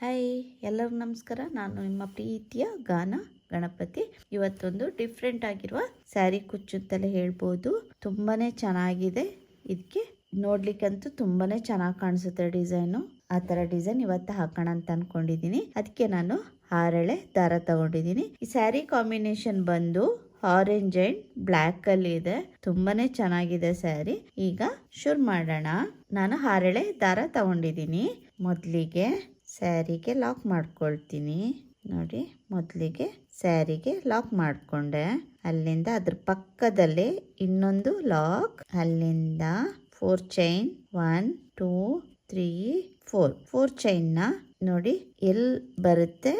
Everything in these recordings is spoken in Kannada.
ಹಾಯ್, ಎಲ್ಲರಿಗೂ ನಮಸ್ಕಾರ. ನಾನು ನಿಮ್ಮ ಪ್ರೀತಿಯ ಗಾನ ಗಣಪತಿ. ಇವತ್ತೊಂದು ಡಿಫ್ರೆಂಟ್ ಆಗಿರುವ ಸ್ಯಾರಿ ಕುಚ್ಚು ಅಂತಲೇ ಹೇಳ್ಬೋದು. ತುಂಬಾನೇ ಚೆನ್ನಾಗಿದೆ. ಇದಕ್ಕೆ ನೋಡ್ಲಿಕ್ಕಂತೂ ತುಂಬಾನೇ ಚೆನ್ನಾಗಿ ಕಾಣಿಸುತ್ತೆ ಡಿಸೈನು. ಆ ತರ ಡಿಸೈನ್ ಇವತ್ತು ಹಾಕೋಣ ಅಂತ ಅನ್ಕೊಂಡಿದೀನಿ. ಅದಕ್ಕೆ ನಾನು ಹಾರೆಳೆ ದಾರ ತಗೊಂಡಿದ್ದೀನಿ. ಈ ಸ್ಯಾರಿ ಕಾಂಬಿನೇಷನ್ ಬಂದು ಆರೆಂಜ್ ಅಂಡ್ ಬ್ಲ್ಯಾಕ್ ಅಲ್ಲಿ ಇದೆ. ತುಂಬಾನೇ ಚೆನ್ನಾಗಿದೆ ಸ್ಯಾರಿ. ಈಗ ಶುರು ಮಾಡೋಣ. ನಾನು ಹಾರೆಳೆ ದಾರ ತಗೊಂಡಿದ್ದೀನಿ. ಮೊದಲಿಗೆ ಸ್ಯಾರಿಗೆ ಲಾಕ್ ಮಾಡ್ಕೊಳ್ತೀನಿ. ನೋಡಿ, ಮೊದಲಿಗೆ ಸ್ಯಾರಿಗೆ ಲಾಕ್ ಮಾಡ್ಕೊಂಡೆ. ಅಲ್ಲಿಂದ ಅದ್ರ ಪಕ್ಕದಲ್ಲೇ ಇನ್ನೊಂದು ಲಾಕ್. ಅಲ್ಲಿಂದ 4 ಚೈನ್ 1 2 3 4 ಚೈನ್ ನ ನೋಡಿ ಎಲ್ಲಿ ಬರುತ್ತೆ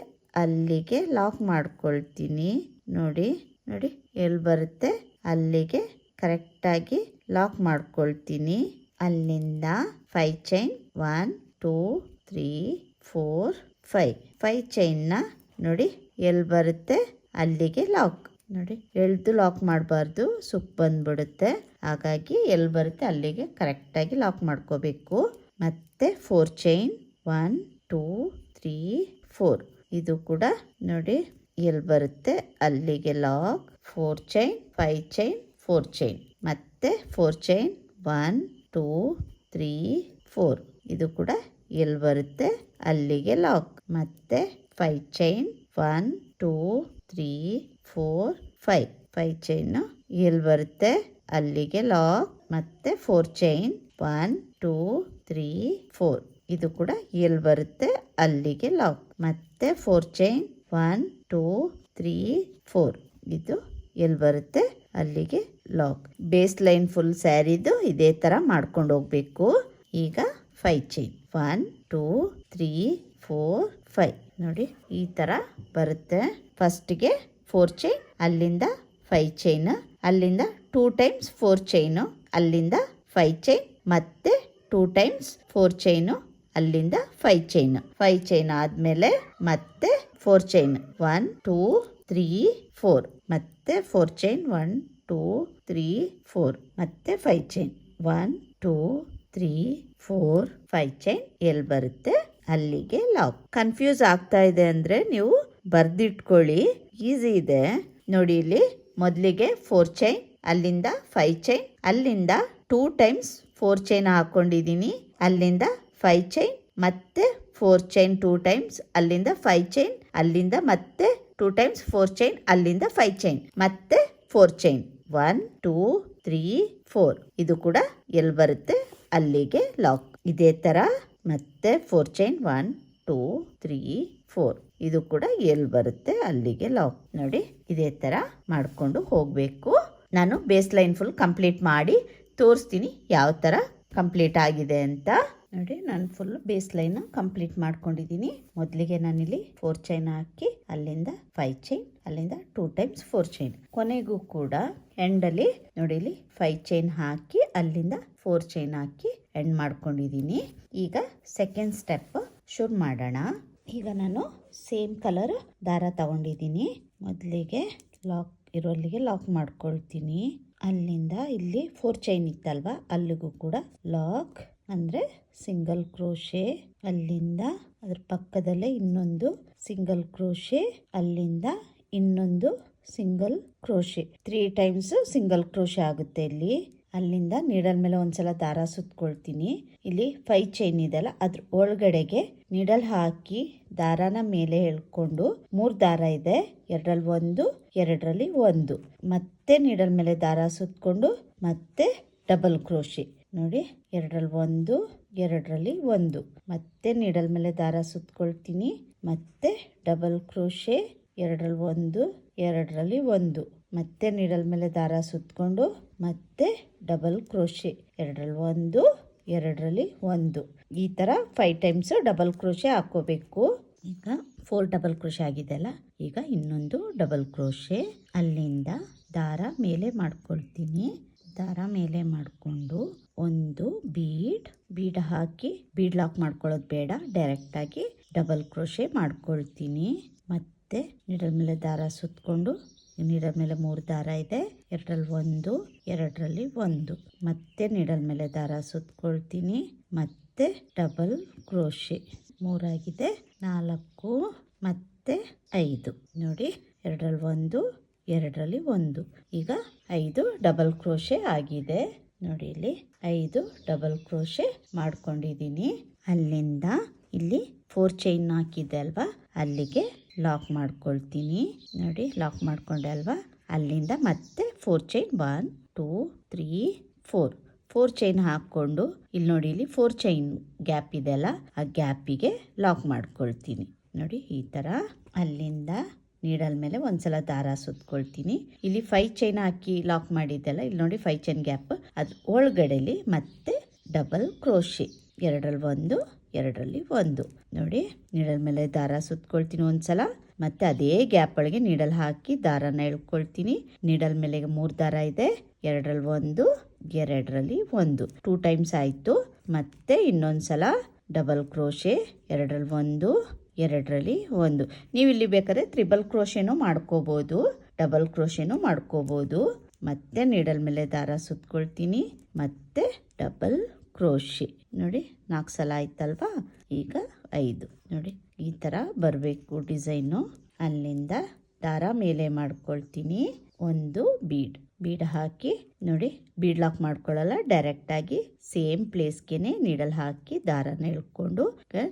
ಅಲ್ಲಿಗೆ ಲಾಕ್ ಮಾಡ್ಕೊಳ್ತೀನಿ. ನೋಡಿ ನೋಡಿ ಎಲ್ಲಿ ಬರುತ್ತೆ ಅಲ್ಲಿಗೆ ಕರೆಕ್ಟ್ ಆಗಿ ಲಾಕ್ ಮಾಡ್ಕೊಳ್ತೀನಿ. ಅಲ್ಲಿಂದ 5 ಚೈನ್ 1 2 3 4 5 ಚೈನ್ ನ ನೋಡಿ ಎಲ್ಲಿ ಬರುತ್ತೆ ಅಲ್ಲಿಗೆ ಲಾಕ್. ನೋಡಿ, ಎಳ್ದು ಲಾಕ್ ಮಾಡಬಾರ್ದು, ಸುಕ್ ಬಂದ್ಬಿಡುತ್ತೆ. ಹಾಗಾಗಿ ಎಲ್ಲಿ ಬರುತ್ತೆ ಅಲ್ಲಿಗೆ ಕರೆಕ್ಟ್ ಆಗಿ ಲಾಕ್ ಮಾಡ್ಕೋಬೇಕು. ಮತ್ತೆ 4 ಚೈನ್ 1 2 3 4 ಇದು ಕೂಡ ನೋಡಿ ಎಲ್ಲಿ ಬರುತ್ತೆ ಅಲ್ಲಿಗೆ ಲಾಕ್. 4 ಚೈನ್ 5 ಚೈನ್ 4 ಚೈನ್ ಮತ್ತೆ 4 ಚೈನ್ 1 2 3 4 ಇದು ಕೂಡ ಎಲ್ಲಿ ಬರುತ್ತೆ ಅಲ್ಲಿಗೆ ಲಾಕ್. ಮತ್ತೆ 5 ಚೈನ್ 1 2 3 4 5 ಚೈನ್ ಎಲ್ಲಿ ಬರುತ್ತೆ ಅಲ್ಲಿಗೆ ಲಾಕ್. ಮತ್ತೆ 4 ಚೈನ್ 1 2 3 4 ಇದು ಕೂಡ ಎಲ್ಲಿ ಬರುತ್ತೆ ಅಲ್ಲಿಗೆ ಲಾಕ್. ಮತ್ತೆ 4 ಚೈನ್ 1 2 3 4 ಇದು ಎಲ್ಲಿ ಬರುತ್ತೆ ಅಲ್ಲಿಗೆ ಲಾಕ್. ಬೇಸ್ ಲೈನ್ ಫುಲ್ ಸ್ಯಾರಿದು ಇದೇ ತರ ಮಾಡ್ಕೊಂಡು ಹೋಗ್ಬೇಕು. ಈಗ 5 ಚೈನ್ 1 2 3 4 5 ನೋಡಿ ಈ ತರ ಬರುತ್ತೆ. ಫಸ್ಟ್ಗೆ 4 ಚೈನ್, ಅಲ್ಲಿಂದ 5 ಚೈನ್, ಅಲ್ಲಿಂದ 2 ಟೈಮ್ಸ್ 4 ಚೈನ್, ಅಲ್ಲಿಂದ 5 ಚೈನ್, ಮತ್ತೆ 2 ಟೈಮ್ಸ್ 4 ಚೈನ್, ಅಲ್ಲಿಂದ 5 ಚೈನ್. 5 ಚೈನ್ ಆದ್ಮೇಲೆ ಮತ್ತೆ 4 ಚೈನ್ 1 2 3 4 ಮತ್ತೆ 4 ಚೈನ್ 1 2 3 4 ಮತ್ತೆ 5 ಚೈನ್ 1 2 3 4 5 ಚೈನ್ ಎಲ್ಲಿ ಬರುತ್ತೆ ಅಲ್ಲಿಗೆ ಲಾಕ್. ಕನ್ಫ್ಯೂಸ್ ಆಗ್ತಾ ಇದೆ ಅಂದ್ರೆ ನೀವು ಬರ್ದಿಟ್ಕೊಳ್ಳಿ, ಈಸಿ ಇದೆ. ನೋಡಿ, ಇಲ್ಲಿ ಮೊದಲಿಗೆ 4 ಚೈನ್, ಅಲ್ಲಿಂದ 5 ಚೈನ್, ಅಲ್ಲಿಂದ 2 ಟೈಮ್ಸ್ 4 ಚೈನ್ ಹಾಕೊಂಡಿದ್ದೀನಿ, ಅಲ್ಲಿಂದ 5 ಚೈನ್, ಮತ್ತೆ 4 ಚೈನ್ 2 ಟೈಮ್ಸ್, ಅಲ್ಲಿಂದ 5 ಚೈನ್, ಅಲ್ಲಿಂದ ಮತ್ತೆ 2 ಟೈಮ್ಸ್ 4 ಚೈನ್, ಅಲ್ಲಿಂದ 5 ಚೈನ್, ಮತ್ತೆ 4 ಚೈನ್ 1 2 3 4 ಇದು ಕೂಡ ಎಲ್ಲಿ ಬರುತ್ತೆ ಅಲ್ಲಿಗೆ ಲಾಕ್. ಇದೇ ತರ ಮತ್ತೆ 4 ಚೈನ್ 1 2 3 4 ಇದು ಕೂಡ ಎಲ್ಲಿ ಬರುತ್ತೆ ಅಲ್ಲಿಗೆ ಲಾಕ್. ನೋಡಿ, ಇದೇ ತರ ಮಾಡ್ಕೊಂಡು ಹೋಗ್ಬೇಕು. ನಾನು ಬೇಸ್ ಲೈನ್ ಫುಲ್ ಕಂಪ್ಲೀಟ್ ಮಾಡಿ ತೋರಿಸ್ತೀನಿ ಯಾವ ತರ ಕಂಪ್ಲೀಟ್ ಆಗಿದೆ ಅಂತ. ನೋಡಿ, ನಾನು ಫುಲ್ ಬೇಸ್ ಲೈನ್ ಕಂಪ್ಲೀಟ್ ಮಾಡ್ಕೊಂಡಿದ್ದೀನಿ. ಮೊದಲಿಗೆ ನಾನಿಲ್ಲಿ 4 ಚೈನ್ ಹಾಕಿ, ಅಲ್ಲಿಂದ 5 ಚೈನ್, ಅಲ್ಲಿಂದ 2 ಟೈಮ್ಸ್ 4 ಚೈನ್, ಕೊನೆಗೂ ಕೂಡ ಎಂಡಲ್ಲಿ ನೋಡಿ ಇಲ್ಲಿ 5 ಚೈನ್ ಹಾಕಿ, ಅಲ್ಲಿಂದ 4 ಚೈನ್ ಹಾಕಿ ಎಂಡ್ ಮಾಡ್ಕೊಂಡಿದ್ದೀನಿ. ಈಗ ಸೆಕೆಂಡ್ ಸ್ಟೆಪ್ ಶುರು ಮಾಡೋಣ. ಈಗ ನಾನು ಸೇಮ್ ಕಲರ್ ದಾರ ತಗೊಂಡಿದ್ದೀನಿ. ಮೊದಲಿಗೆ ಲಾಕ್ ಇರೋಲ್ಲಿಗೆ ಲಾಕ್ ಮಾಡ್ಕೊಳ್ತೀನಿ. ಅಲ್ಲಿಂದ ಇಲ್ಲಿ 4 ಚೈನ್ ಇತ್ತಲ್ವಾ ಅಲ್ಲಿಗೂ ಕೂಡ ಲಾಕ್ ಅಂದ್ರೆ ಸಿಂಗಲ್ ಕ್ರೋಶೆ, ಅಲ್ಲಿಂದ ಅದ್ರ ಪಕ್ಕದಲ್ಲೇ ಇನ್ನೊಂದು ಸಿಂಗಲ್ ಕ್ರೋಶೆ, ಅಲ್ಲಿಂದ ಇನ್ನೊಂದು single crochet, 3 times single crochet ಆಗುತ್ತೆ ಇಲ್ಲಿ. ಅಲ್ಲಿಂದ ನೀಡಲ್ ಮೇಲೆ ಒಂದ್ಸಲ ದಾರ ಸುತ್ಕೊಳ್ತೀನಿ. ಇಲ್ಲಿ 5 ಚೈನ್ ಇದೆಲ್ಲ ಅದ್ರ ಒಳಗಡೆಗೆ ನೀಡಲ್ ಹಾಕಿ ದಾರಾನ ಮೇಲೆ ಎಳ್ಕೊಂಡು 3 ದಾರ ಇದೆ, 2ರಲ್ಲಿ 1 2ರಲ್ಲಿ 1, ಮತ್ತೆ ನೀಡಲ್ ಮೇಲೆ ದಾರ ಸುತ್ಕೊಂಡು ಮತ್ತೆ ಡಬಲ್ ಕ್ರೋಶೆ. ನೋಡಿ, 2ರಲ್ಲಿ 1 2ರಲ್ಲಿ 1, ಮತ್ತೆ ನೀಡಲ್ ಮೇಲೆ ದಾರ ಸುತ್ಕೊಳ್ತೀನಿ, ಮತ್ತೆ ಡಬಲ್ ಕ್ರೋಶೆ, 2ರಲ್ಲಿ 1 2ರಲ್ಲಿ 1, ಮತ್ತೆ ನೀಡಲ್ ಮೇಲೆ ದಾರ ಸುತ್ಕೊಂಡು ಮತ್ತೆ ಡಬಲ್ ಕ್ರೋಶೆ, 2ರಲ್ಲಿ 1 2ರಲ್ಲಿ 1. ಈ ತರ 5 ಟೈಮ್ಸ್ ಡಬಲ್ ಕ್ರೋಶೆ ಹಾಕೋಬೇಕು. ಈಗ 4 ಡಬಲ್ ಕ್ರೋಶೆ ಆಗಿದೆ ಅಲ್ಲ, ಈಗ ಇನ್ನೊಂದು ಡಬಲ್ ಕ್ರೋಶೆ, ಅಲ್ಲಿಂದ ದಾರ ಮೇಲೆ ಮಾಡ್ಕೊಳ್ತೀನಿ. ದಾರ ಮೇಲೆ ಮಾಡಿಕೊಂಡು ಒಂದು ಬೀಡ್ ಹಾಕಿ, ಬೀಡ್ ಲಾಕ್ ಮಾಡ್ಕೊಳ್ಳೋದು ಬೇಡ, ಡೈರೆಕ್ಟ್ ಆಗಿ ಡಬಲ್ ಕ್ರೋಶೆ ಮಾಡ್ಕೊಳ್ತೀನಿ. ಮತ್ತೆ ನೀಡಲ್ ಮೇಲೆ ದಾರ ಸುತ್ಕೊಂಡು, ನೀಡಲ್ ಮೇಲೆ 3 ದಾರ ಇದೆ, 2ರಲ್ಲಿ 1 2ರಲ್ಲಿ 1, ಮತ್ತೆ ನೀಡಲ್ ಮೇಲೆ ದಾರ ಸುತ್ಕೊಳ್ತೀನಿ, ಮತ್ತೆ ಡಬಲ್ ಕ್ರೋಶೆ ಮೂರಾಗಿದೆ, 4 ಮತ್ತೆ 5 ನೋಡಿ, 2ರಲ್ಲಿ 1, 2ರಲ್ಲಿ 1. ಈಗ 5 ಡಬಲ್ ಕ್ರೋಶೆ ಆಗಿದೆ ನೋಡಿ. ಇಲ್ಲಿ 5 ಡಬಲ್ ಕ್ರೋಶೆ ಮಾಡ್ಕೊಂಡಿದ್ದೀನಿ. ಅಲ್ಲಿಂದ ಇಲ್ಲಿ 4 ಚೈನ್ ಹಾಕಿದ್ದೆ ಅಲ್ವಾ, ಅಲ್ಲಿಗೆ ಲಾಕ್ ಮಾಡ್ಕೊಳ್ತೀನಿ ನೋಡಿ. ಲಾಕ್ ಮಾಡ್ಕೊಂಡೆ ಅಲ್ವಾ, ಅಲ್ಲಿಂದ ಮತ್ತೆ 4 ಚೈನ್ 1 2 3 4 ಚೈನ್ ಹಾಕ್ಕೊಂಡು ಇಲ್ಲಿ ನೋಡಿ, ಇಲ್ಲಿ 4 ಚೈನ್ ಗ್ಯಾಪ್ ಇದೆಯಲ್ಲ, ಆ ಗ್ಯಾಪಿಗೆ ಲಾಕ್ ಮಾಡ್ಕೊಳ್ತೀನಿ ನೋಡಿ ಈ ಥರ. ಅಲ್ಲಿಂದ ನೀಡಲ್ ಮೇಲೆ ಒಂದ್ಸಲ ದಾರ ಸುತ್ಕೊಳ್ತೀನಿ. ಇಲ್ಲಿ 5 ಚೈನ್ ಹಾಕಿ ಲಾಕ್ ಮಾಡಿದ್ದೆಲ್ಲ, ಇಲ್ಲಿ ನೋಡಿ 5 ಚೈನ್ ಗ್ಯಾಪ್, ಅದು ಒಳಗಡೆಲಿ ಮತ್ತೆ ಡಬಲ್ ಕ್ರೋಶೆ, 2ರಲ್ಲಿ 1 2ರಲ್ಲಿ 1 ನೋಡಿ. ನೀಡಲ್ ಮೇಲೆ ದಾರ ಸುತ್ಕೊಳ್ತೀನಿ ಒಂದ್ಸಲ, ಮತ್ತೆ ಅದೇ ಗ್ಯಾಪ್ ಒಳಗೆ ನೀಡಲ್ ಹಾಕಿ ದಾರನ ಎಳ್ಕೊಳ್ತೀನಿ. ನೀಡಲ್ ಮೇಲೆ 3 ದಾರ ಇದೆ, 2ರಲ್ಲಿ 1 2ರಲ್ಲಿ 1 2 ಟೈಮ್ಸ್ ಆಯಿತು. ಮತ್ತೆ ಇನ್ನೊಂದ್ಸಲ ಡಬಲ್ ಕ್ರೋಶೆ, 2ರಲ್ಲಿ 1 2ರಲ್ಲಿ 1. ನೀವು ಇಲ್ಲಿ ಬೇಕಾದ್ರೆ ತ್ರಿಬಲ್ ಕ್ರೋಶೆನೂ ಮಾಡ್ಕೋಬೋದು, ಡಬಲ್ ಕ್ರೋಶೆನೂ ಮಾಡ್ಕೋಬೋದು. ಮತ್ತೆ ನೀಡಲ್ ಮೇಲೆ ದಾರ ಸುತ್ಕೊಳ್ತೀನಿ, ಮತ್ತೆ ಡಬಲ್ ಕ್ರೋಶೆ ನೋಡಿ. 4 ಸಲ ಆಯ್ತಲ್ವಾ, ಈಗ 5 ನೋಡಿ. ಈ ಥರ ಬರಬೇಕು ಡಿಸೈನು. ಅಲ್ಲಿಂದ ದಾರ ಮೇಲೆ ಮಾಡ್ಕೊಳ್ತೀನಿ, ಒಂದು ಬೀಡ್ ಹಾಕಿ ನೋಡಿ. ಬೀಡ್ ಲಾಕ್ ಮಾಡ್ಕೊಳ್ಳಲ್ಲ, ಡೈರೆಕ್ಟಾಗಿ ಸೇಮ್ ಪ್ಲೇಸ್ಗೆನೆ ನೀಡಲ್ ಹಾಕಿ ದಾರನ ಎಳ್ಕೊಂಡು,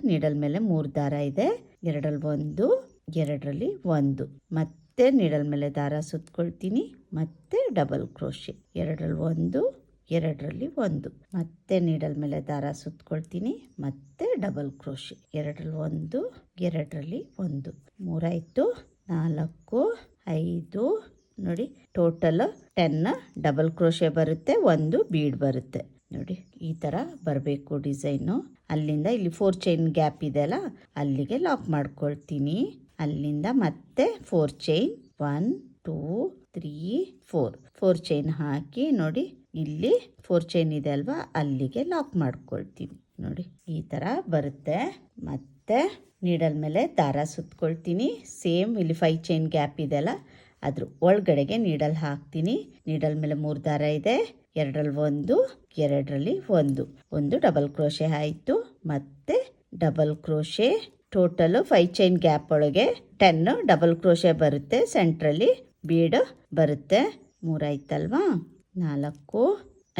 ನೀಡಲ್ ಮೇಲೆ 3 ದಾರ ಇದೆ, 2ರಲ್ಲಿ 1 2ರಲ್ಲಿ 1. ಮತ್ತೆ ನೀಡಲ್ ಮೇಲೆ ದಾರ ಸುತ್ಕೊಳ್ತೀನಿ, ಮತ್ತೆ ಡಬಲ್ ಕ್ರೋಶೆ, 2ರಲ್ಲಿ 1 2ರಲ್ಲಿ 1. ಮತ್ತೆ ನೀಡಲ್ ಮೇಲೆ ದಾರ ಸುತ್ಕೊಳ್ತೀನಿ, ಮತ್ತೆ ಡಬಲ್ ಕ್ರೋಶೆ, 2ರಲ್ಲಿ 1 2ರಲ್ಲಿ 1. 3 ಆಯಿತು, 4 5 ನೋಡಿ. ಟೋಟಲ್ 10 ಡಬಲ್ ಕ್ರೋಶೆ ಬರುತ್ತೆ, 1 ಬೀಡ್ ಬರುತ್ತೆ ನೋಡಿ. ಈ ಥರ ಬರಬೇಕು ಡಿಸೈನು. ಅಲ್ಲಿಂದ ಇಲ್ಲಿ 4 ಚೈನ್ ಗ್ಯಾಪ್ ಇದೆಯಲ್ಲ, ಅಲ್ಲಿಗೆ ಲಾಕ್ ಮಾಡ್ಕೊಳ್ತೀನಿ. ಅಲ್ಲಿಂದ ಮತ್ತೆ 4 ಚೈನ್ 1 2 3 4 ಚೈನ್ ಹಾಕಿ ನೋಡಿ, ಇಲ್ಲಿ 4 ಚೈನ್ ಇದೆ ಅಲ್ವಾ, ಅಲ್ಲಿಗೆ ಲಾಕ್ ಮಾಡ್ಕೊಳ್ತೀನಿ ನೋಡಿ. ಈ ಥರ ಬರುತ್ತೆ. ಮತ್ತೆ ನೀಡಲ್ ಮೇಲೆ ದಾರ ಸುತ್ಕೊಳ್ತೀನಿ, ಸೇಮ್ ಇಲ್ಲಿ 5 ಚೈನ್ ಗ್ಯಾಪ್ ಇದೆಯಲ್ಲ, ಅದ್ರ ಒಳಗಡೆಗೆ ನೀಡಲ್ ಹಾಕ್ತೀನಿ. ನೀಡಲ್ ಮೇಲೆ 3 ದಾರ ಇದೆ, 2ರಲ್ಲಿ 1 2ರಲ್ಲಿ 1 ಡಬಲ್ ಕ್ರೋಶೆ ಆಯಿತು. ಮತ್ತೆ double crochet, total 5 chain gap ಒಳಗೆ 10 ಡಬಲ್ ಕ್ರೋಶೆ ಬರುತ್ತೆ, ಸೆಂಟ್ರಲ್ಲಿ ಬೀಡ್ ಬರುತ್ತೆ. 3 ಆಯ್ತಲ್ವಾ, 4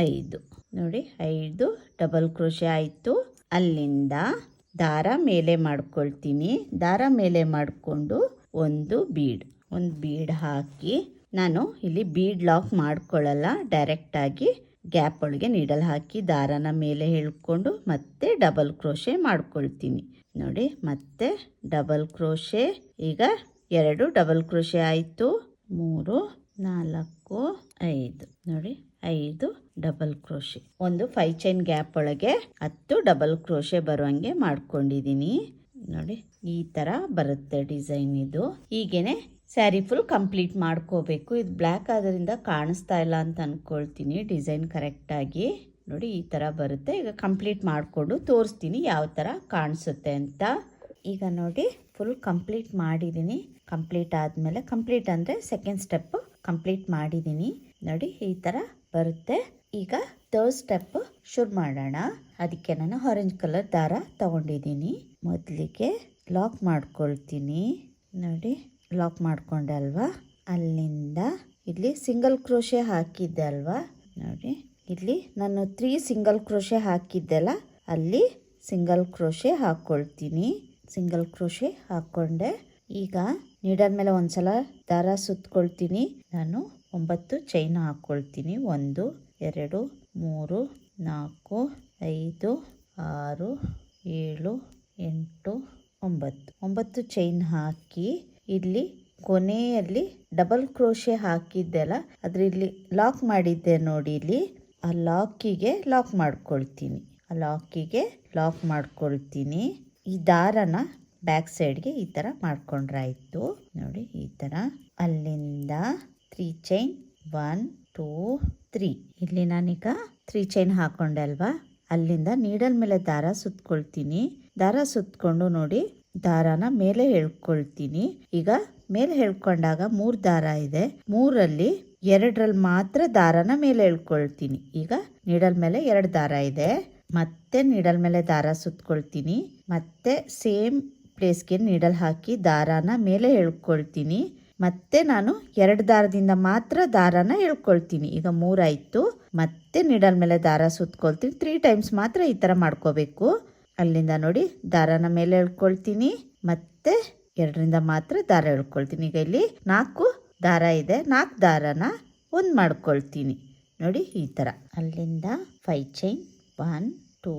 5 ನೋಡಿ. 5 ಡಬಲ್ ಕ್ರೋಶೆ ಆಯಿತು. ಅಲ್ಲಿಂದ ದಾರ ಮೇಲೆ ಮಾಡ್ಕೊಳ್ತೀನಿ. ದಾರ ಮೇಲೆ ಮಾಡಿಕೊಂಡು ಒಂದು ಬೀಡ್ ಹಾಕಿ, ನಾನು ಇಲ್ಲಿ ಬೀಡ್ ಲಾಕ್ ಮಾಡ್ಕೊಳ್ಳಲ್ಲ, ಡೈರೆಕ್ಟಾಗಿ ಗ್ಯಾಪ್ ಒಳಗೆ ನೀಡಲ್ ಹಾಕಿ ದಾರನ ಮೇಲೆ ಎಳ್ಕೊಂಡು ಮತ್ತೆ ಡಬಲ್ ಕ್ರೋಶೆ ಮಾಡ್ಕೊಳ್ತೀನಿ ನೋಡಿ. ಮತ್ತೆ ಡಬಲ್ ಕ್ರೋಶೆ, ಈಗ 2 ಡಬಲ್ ಕ್ರೋಶೆ ಆಯಿತು. 3 4 5 ನೋಡಿ, 5 ಡಬಲ್ ಕ್ರೋಶೆ. ಒಂದು 5 ಚೈನ್ ಗ್ಯಾಪ್ ಒಳಗೆ 10 ಡಬಲ್ ಕ್ರೋಶೆ ಬರುವಂಗೆ ಮಾಡ್ಕೊಂಡಿದ್ದೀನಿ ನೋಡಿ. ಈ ಥರ ಬರುತ್ತೆ ಡಿಸೈನ್ ಇದು. ಹೀಗೇನೆ ಸ್ಯಾರಿ ಫುಲ್ ಕಂಪ್ಲೀಟ್ ಮಾಡ್ಕೋಬೇಕು. ಇದು ಬ್ಲ್ಯಾಕ್ ಆದ್ರಿಂದ ಕಾಣಿಸ್ತಾ ಇಲ್ಲ ಅಂತ ಅಂದ್ಕೊಳ್ತೀನಿ. ಡಿಸೈನ್ ಕರೆಕ್ಟಾಗಿ ನೋಡಿ ಈ ಥರ ಬರುತ್ತೆ. ಈಗ ಕಂಪ್ಲೀಟ್ ಮಾಡಿಕೊಂಡು ತೋರಿಸ್ತೀನಿ ಯಾವ ಥರ ಕಾಣಿಸುತ್ತೆ ಅಂತ. ಈಗ ನೋಡಿ ಫುಲ್ ಕಂಪ್ಲೀಟ್ ಮಾಡಿದ್ದೀನಿ. ಕಂಪ್ಲೀಟ್ ಆದಮೇಲೆ, ಕಂಪ್ಲೀಟ್ ಅಂದರೆ ಸೆಕೆಂಡ್ ಸ್ಟೆಪ್ ಕಂಪ್ಲೀಟ್ ಮಾಡಿದ್ದೀನಿ ನೋಡಿ. ಈ ಥರ ಬರುತ್ತೆ. ಈಗ ಥರ್ಡ್ ಸ್ಟೆಪ್ ಶುರು ಮಾಡೋಣ. ಅದಕ್ಕೆ ನಾನು ಆರೆಂಜ್ ಕಲರ್ ದಾರ ತಗೊಂಡಿದ್ದೀನಿ. ಮೊದಲಿಗೆ ಲಾಕ್ ಮಾಡ್ಕೊಳ್ತೀನಿ ನೋಡಿ. ಲಾಕ್ ಮಾಡ್ಕೊಂಡೆ ಅಲ್ವಾ, ಅಲ್ಲಿಂದ ಇಲ್ಲಿ ಸಿಂಗಲ್ ಕ್ರೋಶೆ ಹಾಕಿದ್ದೆ ಅಲ್ವಾ ನೋಡಿ. ಇಲ್ಲಿ ನಾನು 3 ಸಿಂಗಲ್ ಕ್ರೋಶೆ ಹಾಕಿದ್ದೆಲ್ಲ, ಅಲ್ಲಿ ಸಿಂಗಲ್ ಕ್ರೋಶೆ ಹಾಕ್ಕೊಳ್ತೀನಿ. ಸಿಂಗಲ್ ಕ್ರೋಶೆ ಹಾಕ್ಕೊಂಡೆ. ಈಗ ನೀಡಲ್ ಮೇಲೆ ಒಂದ್ಸಲ ದಾರ ಸುತ್ಕೊಳ್ತೀನಿ. ನಾನು 9 ಚೈನ್ ಹಾಕ್ಕೊಳ್ತೀನಿ. 1 2 3 4 5 6 7 8 9 ಚೈನ್ ಹಾಕಿ, ಇಲ್ಲಿ ಕೊನೆಯಲ್ಲಿ ಡಬಲ್ ಕ್ರೋಶೆ ಹಾಕಿದ್ದೆಲ್ಲ ಅದ್ರ ಇಲ್ಲಿ ಲಾಕ್ ಮಾಡಿದ್ದೆ ನೋಡಿ. ಇಲ್ಲಿ ಆ ಲಾಕಿಗೆ ಲಾಕ್ ಮಾಡ್ಕೊಳ್ತೀನಿ. ಈ ದಾರನ ಬ್ಯಾಕ್ ಸೈಡ್ಗೆ ಈ ಥರ ಮಾಡ್ಕೊಂಡ್ರಾಯ್ತು ನೋಡಿ. ಈ ಥರ ಅಲ್ಲಿಂದ 3 ಚೈನ್ 1 2 3. ಇಲ್ಲಿ ನಾನೀಗ 3 ಚೈನ್ ಹಾಕೊಂಡೆ ಅಲ್ವಾ, ಅಲ್ಲಿಂದ ನೀಡಲ್ ಮೇಲೆ ದಾರ ಸುತ್ಕೊಳ್ತೀನಿ. ದಾರ ಸುತ್ಕೊಂಡು ನೋಡಿ, ದಾರನ ಮೇಲೆ ಎಳ್ಕೊಳ್ತೀನಿ. ಈಗ ಮೇಲೆ ಎಳ್ಕೊಂಡಾಗ 3 ದಾರ ಇದೆ, 3ರಲ್ಲಿ 2ರಲ್ಲಿ ಮಾತ್ರ ದಾರನ ಮೇಲೆ ಎಳ್ಕೊಳ್ತೀನಿ. ಈಗ ನೀಡಲ್ ಮೇಲೆ 2 ದಾರ ಇದೆ, ಮತ್ತೆ ನೀಡಲ್ ಮೇಲೆ ದಾರ ಸುತ್ಕೊಳ್ತೀನಿ. ಮತ್ತೆ ಸೇಮ್ ಪ್ಲೇಸ್ಗೆ ನೀಡಲ್ ಹಾಕಿ ದಾರಾನ ಮೇಲೆ ಎಳ್ಕೊಳ್ತೀನಿ. ಮತ್ತೆ ನಾನು 2 ದಾರದಿಂದ ಮಾತ್ರ ದಾರಾನ ಎಳ್ಕೊಳ್ತೀನಿ. ಈಗ 3 ಆಯಿತು. ಮತ್ತೆ ನೀಡಲ್ ಮೇಲೆ ದಾರ ಸುತ್ಕೊಳ್ತೀನಿ. 3 ಟೈಮ್ಸ್ ಮಾತ್ರ ಈ ಥರ ಮಾಡ್ಕೋಬೇಕು. ಅಲ್ಲಿಂದ ನೋಡಿ ದಾರಾನ ಮೇಲೆ ಎಳ್ಕೊಳ್ತೀನಿ. ಮತ್ತೆ 2ರಿಂದ ಮಾತ್ರ ದಾರ ಎಳ್ಕೊಳ್ತೀನಿ. ಈಗ ಇಲ್ಲಿ 4 ದಾರ ಇದೆ. 4 ದಾರನ ಒಂದು ಮಾಡ್ಕೊಳ್ತೀನಿ. ನೋಡಿ ಈ ಥರ. ಅಲ್ಲಿಂದ 5 ಚೈನ್ 1 2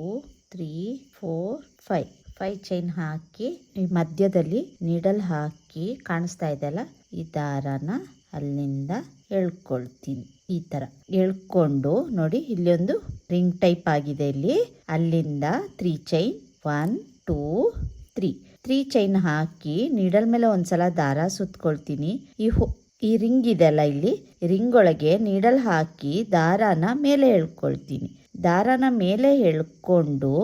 3 4 5 ಚೈನ್ ಹಾಕಿ ಈ ಮಧ್ಯದಲ್ಲಿ ನೀಡಲ್ ಹಾಕಿ ಕಾಣಿಸ್ತಾ ಇದೆಯಲ್ಲ, ಈ ದಾರಾನ ಅಲ್ಲಿಂದ ಎಳ್ಕೊಳ್ತೀನಿ. ಈ ಥರ ಎಳ್ಕೊಂಡು ನೋಡಿ ಇಲ್ಲಿ ಒಂದು ರಿಂಗ್ ಟೈಪ್ ಆಗಿದೆ. ಇಲ್ಲಿ ಅಲ್ಲಿಂದ 3 ಚೈನ್ 1 2 3 ಚೈನ್ ಹಾಕಿ ನೀಡಲ್ ಮೇಲೆ ಒಂದ್ಸಲ ದಾರ ಸುತ್ಕೊಳ್ತೀನಿ. ಈ ರಿಂಗ್ ಇದೆಲ್ಲ, ಇಲ್ಲಿ ರಿಂಗ್ ಒಳಗೆ ನೀಡಲ್ ಹಾಕಿ ದಾರಾನ ಮೇಲೆ ಎಳ್ಕೊಳ್ತೀನಿ. ದಾರಾನ ಮೇಲೆ ಎಳ್ಕೊಂಡು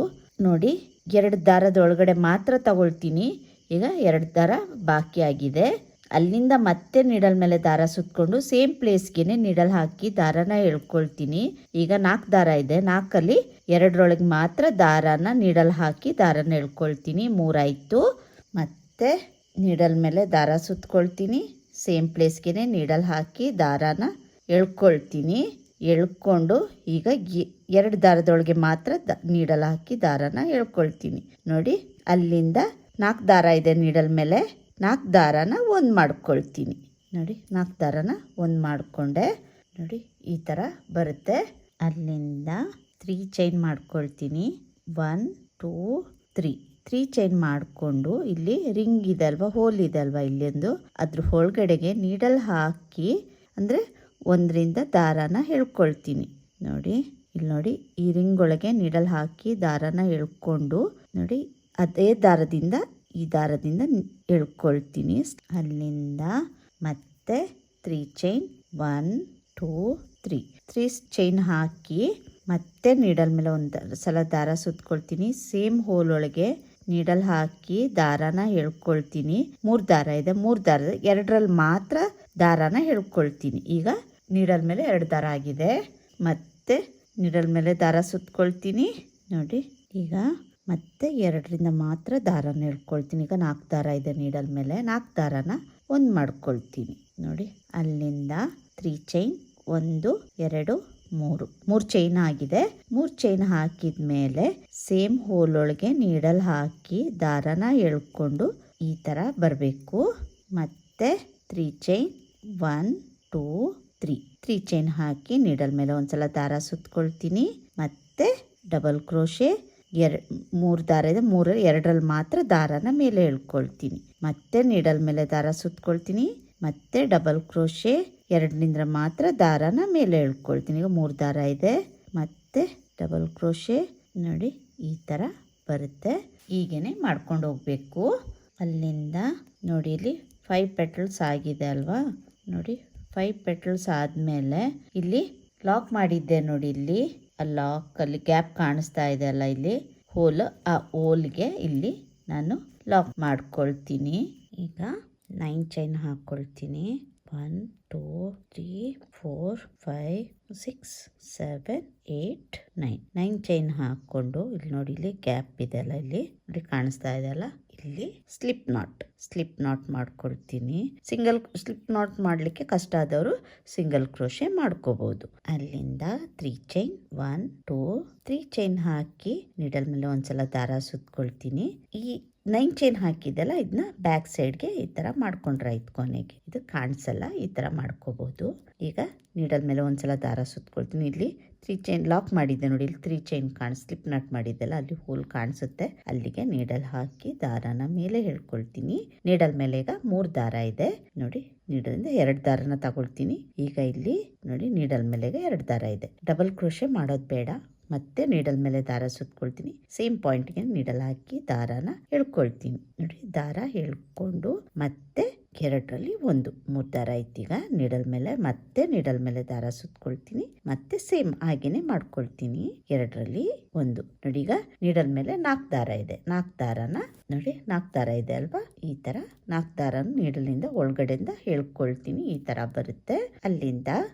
ನೋಡಿ 2 ದಾರದ ಒಳಗಡೆ ಮಾತ್ರ ತಗೊಳ್ತೀನಿ. ಈಗ 2 ದಾರ ಬಾಕಿ ಆಗಿದೆ. ಅಲ್ಲಿಂದ ಮತ್ತೆ ನೀಡಲ್ ಮೇಲೆ ದಾರ ಸುತ್ಕೊಂಡು ಸೇಮ್ ಪ್ಲೇಸ್ಗೆ ನೀಡಲ್ ಹಾಕಿ ದಾರಾನ ಎಳ್ಕೊಳ್ತೀನಿ. ಈಗ 4 ದಾರ ಇದೆ. 4ಅಲ್ಲಿ 2ರೊಳಗೆ ಮಾತ್ರ ದಾರಾನ ನೀಡಲ್ ಹಾಕಿ ದಾರಾನ ಎಳ್ಕೊಳ್ತೀನಿ. 3 ಆಯಿತು. ಮತ್ತೆ ನೀಡಲ್ ಮೇಲೆ ದಾರ ಸುತ್ಕೊಳ್ತೀನಿ. ಸೇಮ್ ಪ್ಲೇಸ್ಗೆ ನೀಡಲ್ ಹಾಕಿ ದಾರಾನ ಎಳ್ಕೊಳ್ತೀನಿ. ಎಳ್ಕೊಂಡು ಈಗ 2 ದಾರದೊಳಗೆ ಮಾತ್ರ ನೀಡಲ್ ಹಾಕಿ ದಾರಾನ ಎಳ್ಕೊಳ್ತೀನಿ. ನೋಡಿ ಅಲ್ಲಿಂದ 4 ದಾರ ಇದೆ ನೀಡಲ್ ಮೇಲೆ. 4 ದಾರಾನ ಒಂದು ಮಾಡ್ಕೊಳ್ತೀನಿ. ನೋಡಿ 4 ದಾರಾನ ಒಂದು ಮಾಡಿಕೊಂಡೆ. ನೋಡಿ ಈ ಥರ ಬರುತ್ತೆ. ಅಲ್ಲಿಂದ 3 ಚೈನ್ ಮಾಡ್ಕೊಳ್ತೀನಿ. 1 2 3 ಚೈನ್ ಮಾಡಿಕೊಂಡು ಇಲ್ಲಿ ರಿಂಗ್ ಇದೆ ಅಲ್ವಾ, ಹೋಲ್ ಇದೆ ಅಲ್ವಾ, ಇಲ್ಲೊಂದು ಅದ್ರ ಒಳಗಡೆಗೆ ನೀಡಲ್ ಹಾಕಿ ಅಂದರೆ 1ರಿಂದ ದಾರಾನ ಎಳ್ಕೊಳ್ತೀನಿ. ನೋಡಿ ಇಲ್ಲಿ ನೋಡಿ ಈ ರಿಂಗ್ ಒಳಗೆ ನೀಡಲ್ ಹಾಕಿ ದಾರಾನ ಎಳ್ಕೊಂಡು ನೋಡಿ ಅದೇ ದಾರದಿಂದ ಈ ದಾರದಿಂದ ಎಳ್ಕೊಳ್ತೀನಿ. ಅಲ್ಲಿಂದ ಮತ್ತೆ 3 ಚೈನ್ 1 2 3 ಚೈನ್ ಹಾಕಿ ಮತ್ತೆ ನೀಡಲ್ ಮೇಲೆ ಒಂದು ಸಲ ದಾರ ಸುತ್ಕೊಳ್ತೀನಿ. ಸೇಮ್ ಹೋಲ್ ಒಳಗೆ ನೀಡಲ್ ಹಾಕಿ ದಾರಾನ ಎಳ್ಕೊಳ್ತೀನಿ. 3 ದಾರ ಇದೆ. 3 ದಾರ 2ರಲ್ಲಿ ಮಾತ್ರ ದಾರಾನ ಎಳ್ಕೊಳ್ತೀನಿ. ಈಗ ನೀಡಲ್ ಮೇಲೆ 2 ದಾರ ಆಗಿದೆ. ಮತ್ತೆ ನೀಡಲ್ ಮೇಲೆ ದಾರ ಸುತ್ಕೊಳ್ತೀನಿ. ನೋಡಿ ಈಗ ಮತ್ತೆ 2ರಿಂದ ಮಾತ್ರ ದಾರಾನ ಎಳ್ಕೊಳ್ತೀನಿ. ಈಗ 4 ದಾರ ಇದೆ ನೀಡಲ್ ಮೇಲೆ. 4 ದಾರಾನ ಒಂದು ಮಾಡ್ಕೊಳ್ತೀನಿ. ನೋಡಿ ಅಲ್ಲಿಂದ 3 ಚೈನ್ 1 2 3 ಚೈನ್ ಆಗಿದೆ. 3 ಚೈನ್ ಹಾಕಿದ ಮೇಲೆ ಸೇಮ್ ಹೋಲ್ ಒಳಗೆ ನೀಡಲ್ ಹಾಕಿ ದಾರಾನ ಎಳ್ಕೊಂಡು ಈ ಥರ ಬರಬೇಕು. ಮತ್ತೆ 3 ಚೈನ್ 1 2 3 ಚೈನ್ ಹಾಕಿ ನೀಡಲ್ ಮೇಲೆ ಒಂದ್ಸಲ ದಾರ ಸುತ್ಕೊಳ್ತೀನಿ. ಮತ್ತೆ ಡಬಲ್ ಕ್ರೋಶೆ 3 ದಾರ ಇದೆ. 2ರಲ್ಲಿ ಮಾತ್ರ ದಾರಾನ ಮೇಲೆ ಎಳ್ಕೊಳ್ತೀನಿ. ಮತ್ತೆ ನೀಡಲ್ ಮೇಲೆ ದಾರ ಸುತ್ಕೊಳ್ತೀನಿ. ಮತ್ತೆ ಡಬಲ್ ಕ್ರೋಶೆ 2ರಿಂದ ಮಾತ್ರ ದಾರಾನ ಮೇಲೆ ಎಳ್ಕೊಳ್ತೀನಿ. ಈಗ 3 ದಾರ ಇದೆ. ಮತ್ತೆ ಡಬಲ್ ಕ್ರೋಶೆ ನೋಡಿ ಈ ಥರ ಬರುತ್ತೆ. ಹೀಗೇ ಮಾಡ್ಕೊಂಡು ಹೋಗಬೇಕು. ಅಲ್ಲಿಂದ ನೋಡಿ ಇಲ್ಲಿ 5 ಪೆಟಲ್ಸ್ ಆಗಿದೆ ಅಲ್ವಾ. ನೋಡಿ 5 ಪೆಟಲ್ಸ್ ಆದಮೇಲೆ ಇಲ್ಲಿ ಲಾಕ್ ಮಾಡಿದ್ದೆ ನೋಡಿ. ಇಲ್ಲಿ ಆ ಲಾಕಲ್ಲಿ ಗ್ಯಾಪ್ ಕಾಣಿಸ್ತಾ ಇದೆ ಅಲ್ಲ, ಇಲ್ಲಿ ಹೋಲ್, ಆ ಹೋಲ್ಗೆ ಇಲ್ಲಿ ನಾನು ಲಾಕ್ ಮಾಡ್ಕೊಳ್ತೀನಿ. ಈಗ 9 ಚೈನ್ ಹಾಕ್ಕೊಳ್ತೀನಿ. 1 2 3 4 5 6 7 8 9 ಚೈನ್ ಹಾಕ್ಕೊಂಡು ಇಲ್ಲಿ ನೋಡಿ ಇಲ್ಲಿ ಗ್ಯಾಪ್ ಇದೆ ಅಲ್ಲ, ಇಲ್ಲಿ ನೋಡಿ ಕಾಣಿಸ್ತಾ ಇದೆ ಅಲ್ಲ, ಇಲ್ಲಿ ಸ್ಲಿಪ್ ನಾಟ್ ಮಾಡ್ಕೊಳ್ತೀನಿ. ಸಿಂಗಲ್ ಸ್ಲಿಪ್ ನಾಟ್ ಮಾಡಲಿಕ್ಕೆ ಕಷ್ಟ ಆದವರು ಸಿಂಗಲ್ ಕ್ರೋಶೆ ಮಾಡ್ಕೋಬಹುದು. ಅಲ್ಲಿಂದ 3 ಚೈನ್ 1 2 3 ಚೈನ್ ಹಾಕಿ ನೀಡಲ್ ಮೇಲೆ ಒಂದ್ಸಲ ದಾರ ಸುತ್ಕೊಳ್ತೀನಿ. ಈ 9 ಚೈನ್ ಹಾಕಿದ್ದೆಲ್ಲ ಇದನ್ನ ಬ್ಯಾಕ್ ಸೈಡ್ಗೆ ಈ ಥರ ಮಾಡ್ಕೊಂಡ್ರೆ ಆಯ್ತು. ಕೊನೆಗೆ ಇದು ಕಾಣಿಸಲ್ಲ, ಈ ಥರ ಮಾಡ್ಕೋಬಹುದು. ಈಗ ನೀಡಲ್ ಮೇಲೆ ಒಂದ್ಸಲ ದಾರ ಸುತ್ಕೊಳ್ತೀನಿ. ಇಲ್ಲಿ 3 ಚೈನ್ ಲಾಕ್ ಮಾಡಿದ್ದೆ ನೋಡಿ, ಇಲ್ಲಿ 3 ಚೈನ್ ಸ್ಲಿಪ್ ನಾಟ್ ಮಾಡಿದ್ದೆಲ್ಲ ಅಲ್ಲಿ ಹೋಲ್ ಕಾಣಿಸುತ್ತೆ, ಅಲ್ಲಿಗೆ ನೀಡಲ್ ಹಾಕಿ ದಾರಾನ ಮೇಲೆ ಹೇಳ್ಕೊಳ್ತೀನಿ. ನೀಡಲ್ ಮೇಲೆ ಈಗ 3 ದಾರ ಇದೆ ನೋಡಿ, ನೀಡಲಿಂದ 2 ದಾರನ ತಗೊಳ್ತೀನಿ. ಈಗ ಇಲ್ಲಿ ನೋಡಿ ನೀಡಲ್ ಮೇಲೆಗೆ 2 ದಾರ ಇದೆ. ಡಬಲ್ ಕ್ರೋಶೆ ಮಾಡೋದು ಬೇಡ. ಮತ್ತೆ ನೀಡಲ್ ಮೇಲೆ ದಾರ ಸುತ್ಕೊಳ್ತೀನಿ. ಸೇಮ್ ಪಾಯಿಂಟ್ಗೆ ನೀಡಲ್ ಹಾಕಿ ದಾರಾನ ಎಳ್ಕೊಳ್ತೀನಿ. ನೋಡಿ ದಾರ ಎಳ್ಕೊಂಡು ಮತ್ತೆ 2ರಲ್ಲಿ 1 3 ದಾರ ಐತಿ. ಈಗ ನೀಡಲ್ ಮೇಲೆ ಮತ್ತೆ ನೀಡಲ್ ಮೇಲೆ ದಾರ ಸುತ್ಕೊಳ್ತೀನಿ. ಮತ್ತೆ ಸೇಮ್ ಹಾಗೇನೆ ಮಾಡ್ಕೊಳ್ತೀನಿ. 2ರಲ್ಲಿ 1 ನೋಡಿ. ಈಗ ನೀಡಲ್ ಮೇಲೆ 4 ದಾರ ಇದೆ. 4 ದಾರನ ನೋಡಿ 4 ದಾರ ಇದೆ ಅಲ್ವಾ, ಈ ತರ 4 ದಾರನ ನೀಡಲಿಂದ ಒಳಗಡೆಯಿಂದ ಹೇಳ್ಕೊಳ್ತೀನಿ. ಈ ತರ ಬರುತ್ತೆ. ಅಲ್ಲಿಂದ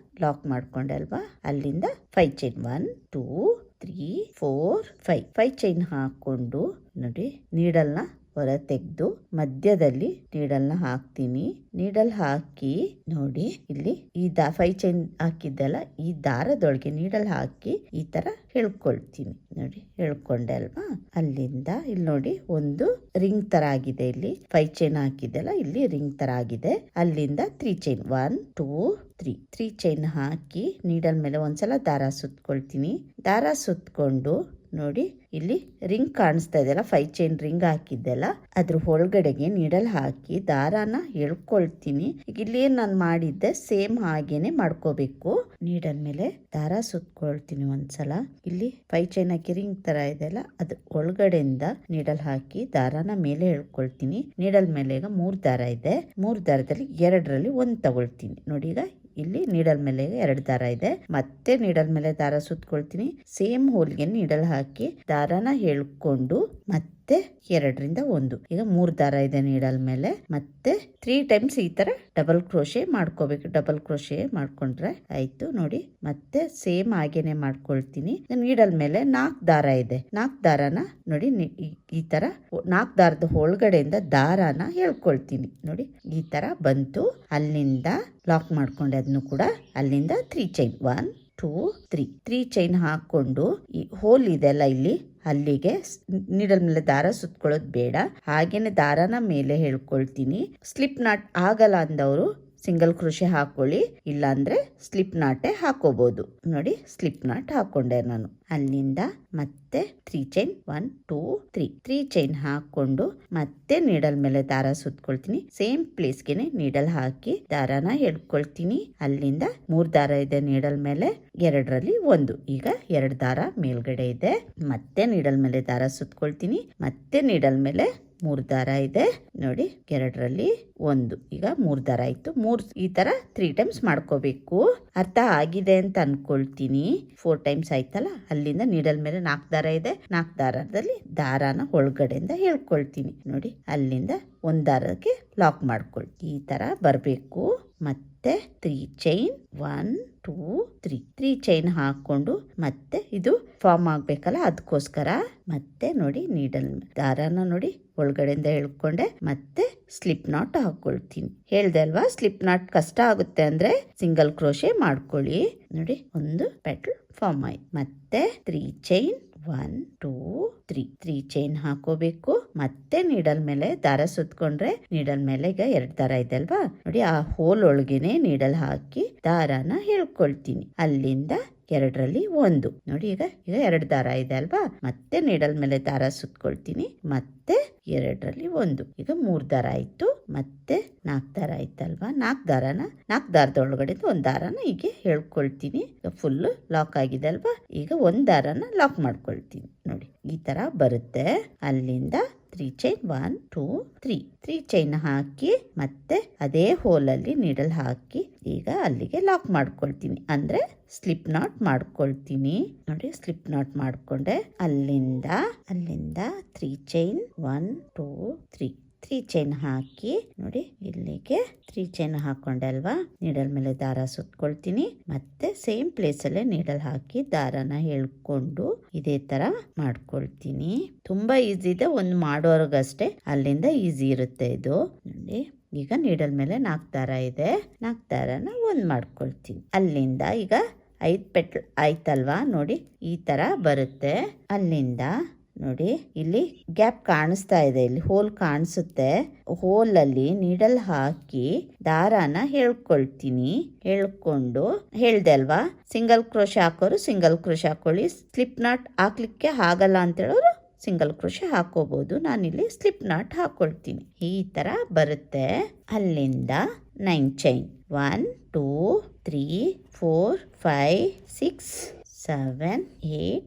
ಲಾಕ್ ಮಾಡ್ಕೊಂಡೆ ಅಲ್ವಾ, ಅಲ್ಲಿಂದ 5 ಚೈನ್ 1 2 3 4 5 ಚೈನ್ ಹಾಕೊಂಡು ನೋಡಿ ನೀಡಲ್ನ ಹೊರ ತೆಗೆದು ಮಧ್ಯದಲ್ಲಿ ನೀಡಲ್ನ ಹಾಕ್ತೀನಿ. ನೀಡಲ್ ಹಾಕಿ ನೋಡಿ ಇಲ್ಲಿ ಈ 5 ಚೈನ್ ಹಾಕಿದ್ದಲ್ಲ, ಈ ದಾರದೊಳಗೆ ನೀಡಲ್ ಹಾಕಿ ಈ ತರ ಹೇಳ್ಕೊಳ್ತೀನಿ. ನೋಡಿ ಹೇಳ್ಕೊಂಡೆ ಅಲ್ವಾ? ಅಲ್ಲಿಂದ ಇಲ್ಲಿ ನೋಡಿ ಒಂದು ರಿಂಗ್ ತರ ಆಗಿದೆ. ಇಲ್ಲಿ 5 ಚೈನ್ ಹಾಕಿದ್ದೆಲ್ಲ ಇಲ್ಲಿ ರಿಂಗ್ ತರ ಆಗಿದೆ. ಅಲ್ಲಿಂದ 3 ಚೈನ್ 1 2 3 ಚೈನ್ ಹಾಕಿ ನೀಡಲ್ ಮೇಲೆ ಒಂದ್ಸಲ ದಾರ ಸುತ್ಕೊಳ್ತೀನಿ. ದಾರ ಸುತ್ಕೊಂಡು ನೋಡಿ ಇಲ್ಲಿ ರಿಂಗ್ ಕಾಣಿಸ್ತಾ ಇದೆಯಲ್ಲ, 5 ಚೈನ್ ರಿಂಗ್ ಹಾಕಿದ್ದೆಲ್ಲ ಅದ್ರ ಒಳಗಡೆಗೆ ನೀಡಲ್ ಹಾಕಿ ದಾರಾನ ಎಳ್ಕೊಳ್ತೀನಿ. ಈಗ ಇಲ್ಲಿ ನಾನು ಮಾಡಿದ್ದೆ ಸೇಮ್ ಹಾಗೇನೆ ಮಾಡ್ಕೋಬೇಕು. ನೀಡಲ್ ಮೇಲೆ ದಾರ ಸುತ್ಕೊಳ್ತೀನಿ ಒಂದ್ಸಲ. ಇಲ್ಲಿ 5 ಚೈನ್ ಹಾಕಿ ರಿಂಗ್ ತರ ಇದೆಯಲ್ಲ, ಅದ್ರ ಒಳಗಡೆಯಿಂದ ನೀಡಲ್ ಹಾಕಿ ದಾರಾನ ಮೇಲೆ ಎಳ್ಕೊಳ್ತೀನಿ. ನೀಡಲ್ ಮೇಲೆ ಈಗ 3 ದಾರ ಇದೆ. 3 ದಾರದಲ್ಲಿ 2ರಲ್ಲಿ 1 ತಗೊಳ್ತೀನಿ. ನೋಡಿ ಈಗ ಇಲ್ಲಿ ನೀಡಲ್ ಮೇಲೆ 2 ದಾರ ಇದೆ. ಮತ್ತೆ ನೀಡಲ್ ಮೇಲೆ ದಾರ ಸುತ್ಕೊಳ್ತೀನಿ. ಸೇಮ್ ಹೋಲ್ಗೆ ನೀಡಲ್ ಹಾಕಿ ದಾರಾನ ಎಳ್ಕೊಂಡು ಮತ್ತೆ 2ರಿಂದ 1. ಈಗ 3 ದಾರ ಇದೆ ನೀಡಲ್ ಮೇಲೆ. ಮತ್ತೆ 3 ಟೈಮ್ಸ್ ಈ ತರ ಡಬಲ್ ಕ್ರೋಶೆ ಮಾಡ್ಕೋಬೇಕು. ಡಬಲ್ ಕ್ರೋಶೆ ಮಾಡ್ಕೊಂಡ್ರೆ ಆಯ್ತು. ನೋಡಿ ಮತ್ತೆ ಸೇಮ್ ಹಾಗೇನೆ ಮಾಡ್ಕೊಳ್ತೀನಿ. ನೀಡಲ್ ಮೇಲೆ 4 ದಾರ ಇದೆ. 4 ದಾರನ ನೋಡಿ ಈ ತರ 4 ದಾರದ ಒಳಗಡೆಯಿಂದ ದಾರಾನ ಹೇಳ್ಕೊಳ್ತೀನಿ. ನೋಡಿ ಈ ತರ ಬಂತು. ಅಲ್ಲಿಂದ ಲಾಕ್ ಮಾಡ್ಕೊಂಡೆ ಅದನ್ನು ಕೂಡ. ಅಲ್ಲಿಂದ 3 ಚೈನ್ 1 2 3 ಚೈನ್ ಹಾಕೊಂಡು ಈ ಹೋಲ್ ಇದೆಲ್ಲ ಇಲ್ಲಿ ಅಲ್ಲಿಗೆ ನೀಡಲ್ ಮೇಲೆ ದಾರ ಸುತ್ಕೊಳ್ಳೋದು ಬೇಡ, ಹಾಗೇನೆ ದಾರಾನ ಮೇಲೆ ಹೇಳ್ಕೊಳ್ತೀನಿ. ಸ್ಲಿಪ್ ನಾಟ್ ಆಗಲ್ಲ ಅಂದವರು ಸಿಂಗಲ್ ಕ್ರೋಶೆ ಹಾಕೊಳ್ಳಿ, ಇಲ್ಲ ಅಂದ್ರೆ ಸ್ಲಿಪ್ ನಾಟೆ ಹಾಕೋಬಹುದು. ನೋಡಿ ಸ್ಲಿಪ್ ನಾಟ್ ಹಾಕೊಂಡೆ ನಾನು. ಅಲ್ಲಿಂದ ಮತ್ತೆ 3 ಚೈನ್ 1 2 3 ಚೈನ್ ಹಾಕೊಂಡು ಮತ್ತೆ ನೀಡಲ್ ಮೇಲೆ ದಾರ ಸುತ್ಕೊಳ್ತೀನಿ. ಸೇಮ್ ಪ್ಲೇಸ್ಗೆನೆ ನೀಡಲ್ ಹಾಕಿ ದಾರಾನ ಎಳ್ಕೊಳ್ತೀನಿ. ಅಲ್ಲಿಂದ 3 ದಾರ ಇದೆ ನೀಡಲ್ ಮೇಲೆ, 2ರಲ್ಲಿ 1. ಈಗ 2 ದಾರ ಮೇಲ್ಗಡೆ ಇದೆ. ಮತ್ತೆ ನೀಡಲ್ ಮೇಲೆ ದಾರ ಸುತ್ಕೊಳ್ತೀನಿ. ಮತ್ತೆ ನೀಡಲ್ ಮೇಲೆ 3 ದಾರ ಇದೆ. ನೋಡಿ 2ರಲ್ಲಿ 1. ಈಗ 3 ದಾರ ಆಯ್ತು. 3 ಈ ತರ 3 ಟೈಮ್ಸ್ ಮಾಡ್ಕೋಬೇಕು. ಅರ್ಥ ಆಗಿದೆ ಅಂತ ಅನ್ಕೊಳ್ತೀನಿ. 4 ಟೈಮ್ಸ್ ಆಯ್ತಲ್ಲ. ಅಲ್ಲಿಂದ ನೀಡಲ್ ಮೇಲೆ 4 ದಾರ ಇದೆ. 4 ದಾರದಲ್ಲಿ ದಾರಾನ ಒಳಗಡೆಯಿಂದ ಹೇಳ್ಕೊಳ್ತೀನಿ. ನೋಡಿ ಅಲ್ಲಿಂದ 1 ದಾರಕ್ಕೆ ಲಾಕ್ ಮಾಡ್ಕೊಳ್ತೀನಿ. ಈ ತರ ಬರಬೇಕು. ಮತ್ತೆ 3 ಚೈನ್ 1 2 3 ಚೈನ್ ಹಾಕೊಂಡು ಮತ್ತೆ ಇದು ಫಾರ್ಮ್ ಆಗ್ಬೇಕಲ್ಲ, ಅದಕ್ಕೋಸ್ಕರ ಮತ್ತೆ ನೋಡಿ ನೀಡಲ್ ದಾರಾನ ನೋಡಿ ಒಳಗಡೆಯಿಂದ ಹೇಳ್ಕೊಂಡೆ. ಮತ್ತೆ ಸ್ಲಿಪ್ ನಾಟ್ ಹಾಕೊಳ್ತೀನಿ. ಹೇಳ್ದೆ ಅಲ್ವಾ, ಸ್ಲಿಪ್ ನಾಟ್ ಕಷ್ಟ ಆಗುತ್ತೆ ಅಂದ್ರೆ ಸಿಂಗಲ್ ಕ್ರೋಶೆ ಮಾಡ್ಕೊಳ್ಳಿ. ನೋಡಿ ಒಂದು ಪೆಟಲ್ ಫಾರ್ಮ್ ಆಯ್ತು. ಮತ್ತೆ 3 ಚೈನ್ 1 2 3 ಚೈನ್ ಹಾಕೋಬೇಕು. ಮತ್ತೆ ನೀಡಲ್ ಮೇಲೆ ದಾರ ಸುತ್ಕೊಂಡ್ರೆ ನೀಡಲ್ ಮೇಲೆ ಈಗ 2 ದಾರ ಇದೆ ಅಲ್ವಾ, ನೋಡಿ ಆ ಹೋಲ್ ಒಳಗೇನೆ ನೀಡಲ್ ಹಾಕಿ ದಾರಾನ ಹೇಳ್ಕೊಳ್ತೀನಿ. ಅಲ್ಲಿಂದ 2ರಲ್ಲಿ 1. ನೋಡಿ ಈಗ 2 ದಾರ ಇದೆ ಅಲ್ವಾ, ಮತ್ತೆ ನೀಡಲ್ ಮೇಲೆ ದಾರ ಸುತ್ಕೊಳ್ತೀನಿ. ಮತ್ತೆ 2ರಲ್ಲಿ 1. ಈಗ 3 ದಾರ ಆಯ್ತು. ಮತ್ತೆ 4 ದಾರ ಆಯ್ತಲ್ವಾ, 4 ದಾರದ ಒಳಗಡೆ 1 ದಾರನ ಹೀಗೆ ಹೇಳ್ಕೊಳ್ತೀನಿ. ಈಗ ಫುಲ್ ಲಾಕ್ ಆಗಿದೆ ಅಲ್ವಾ. ಈಗ 1 ದಾರನ ಲಾಕ್ ಮಾಡ್ಕೊಳ್ತೀನಿ. ನೋಡಿ ಈ ತರ ಬರುತ್ತೆ. ಅಲ್ಲಿಂದ 3 ಚೈನ್ 1 2 3 ಚೈನ್ ಹಾಕಿ ಮತ್ತೆ ಅದೇ ಹೋಲ್ ಅಲ್ಲಿ ನೀಡಲ್ ಹಾಕಿ ಈಗ ಅಲ್ಲಿಗೆ ಲಾಕ್ ಮಾಡ್ಕೊಳ್ತೀನಿ. ಅಂದ್ರೆ ಸ್ಲಿಪ್ ನಾಟ್ ಮಾಡ್ಕೊಳ್ತೀನಿ. ನೋಡಿ ಸ್ಲಿಪ್ ನಾಟ್ ಮಾಡ್ಕೊಂಡೆ. ಅಲ್ಲಿಂದ 3 ಚೈನ್ 1 2 3 ಚೈನ್ ಹಾಕಿ ನೋಡಿ ಇಲ್ಲಿಗೆ 3 ಚೈನ್ ಹಾಕೊಂಡೆ ಅಲ್ವಾ, ನೀಡಲ್ ಮೇಲೆ ದಾರ ಸುತ್ಕೊಳ್ತೀನಿ. ಮತ್ತೆ ಸೇಮ್ ಪ್ಲೇಸ್ ಅಲ್ಲೇ ನೀಡಲ್ ಹಾಕಿ ದಾರಾನ ಹೇಳ್ಕೊಂಡು ಇದೇ ತರ ಮಾಡ್ಕೊಳ್ತೀನಿ. ತುಂಬಾ ಈಸಿ ಇದೆ, ಒಂದು ಮಾಡೋರ್ಗಷ್ಟೇ. ಅಲ್ಲಿಂದ ಈಸಿ ಇರುತ್ತೆ ಇದು. ನೋಡಿ ಈಗ ನೀಡಲ್ ಮೇಲೆ 4 ದಾರ ಇದೆ. 4 ದಾರನ 1 ಮಾಡ್ಕೊಳ್ತೀನಿ. ಅಲ್ಲಿಂದ ಈಗ 5 ಪೆಟ್ಲ್ ಆಯ್ತಲ್ವಾ, ನೋಡಿ ಈ ತರ ಬರುತ್ತೆ. ಅಲ್ಲಿಂದ ನೋಡಿ ಇಲ್ಲಿ ಗ್ಯಾಪ್ ಕಾಣಿಸ್ತಾ ಇದೆ, ಇಲ್ಲಿ ಹೋಲ್ ಕಾಣಿಸುತ್ತೆ. ಹೋಲ್ ಅಲ್ಲಿ ನೀಡಲ್ ಹಾಕಿ ದಾರಾನ ಹೇಳ್ಕೊಳ್ತೀನಿ. ಹೇಳ್ಕೊಂಡು ಹೇಳ್ದೆ ಅಲ್ವಾ, ಸಿಂಗಲ್ ಕ್ರೋಶೆ ಹಾಕೋರು ಸಿಂಗಲ್ ಕ್ರೋಶೆ ಹಾಕೊಳ್ಳಿ, ಸ್ಲಿಪ್ ನಾಟ್ ಹಾಕ್ಲಿಕ್ಕೆ ಆಗಲ್ಲ ಅಂತ ಹೇಳೋರು ಸಿಂಗಲ್ ಕ್ರೋಶೆ ಹಾಕೋಬಹುದು. ನಾನಿಲ್ಲಿ ಸ್ಲಿಪ್ ನಾಟ್ ಹಾಕೊಳ್ತೀನಿ. ಈ ತರ ಬರುತ್ತೆ. ಅಲ್ಲಿಂದ 9 ಚೈನ್ 1 2 3 4 5 6 7 8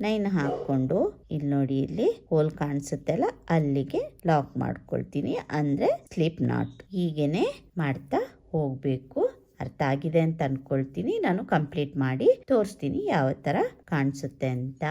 9 ಹಾಕೊಂಡು ಇಲ್ಲಿ ನೋಡಿ ಇಲ್ಲಿ ಹೋಲ್ ಕಾಣಿಸುತ್ತೆ ಅಲ್ಲ, ಅಲ್ಲಿಗೆ ಲಾಕ್ ಮಾಡ್ಕೊಳ್ತೀನಿ. ಅಂದ್ರೆ ಸ್ಲಿಪ್ ನಾಟ್ ಹೀಗೇನೆ ಮಾಡ್ತಾ ಹೋಗ್ಬೇಕು. ಅರ್ಥ ಆಗಿದೆ ಅಂತ ಅನ್ಕೊಳ್ತೀನಿ. ನಾನು ಕಂಪ್ಲೀಟ್ ಮಾಡಿ ತೋರಿಸ್ತೀನಿ ಯಾವ ತರ ಕಾಣಿಸುತ್ತೆ ಅಂತ.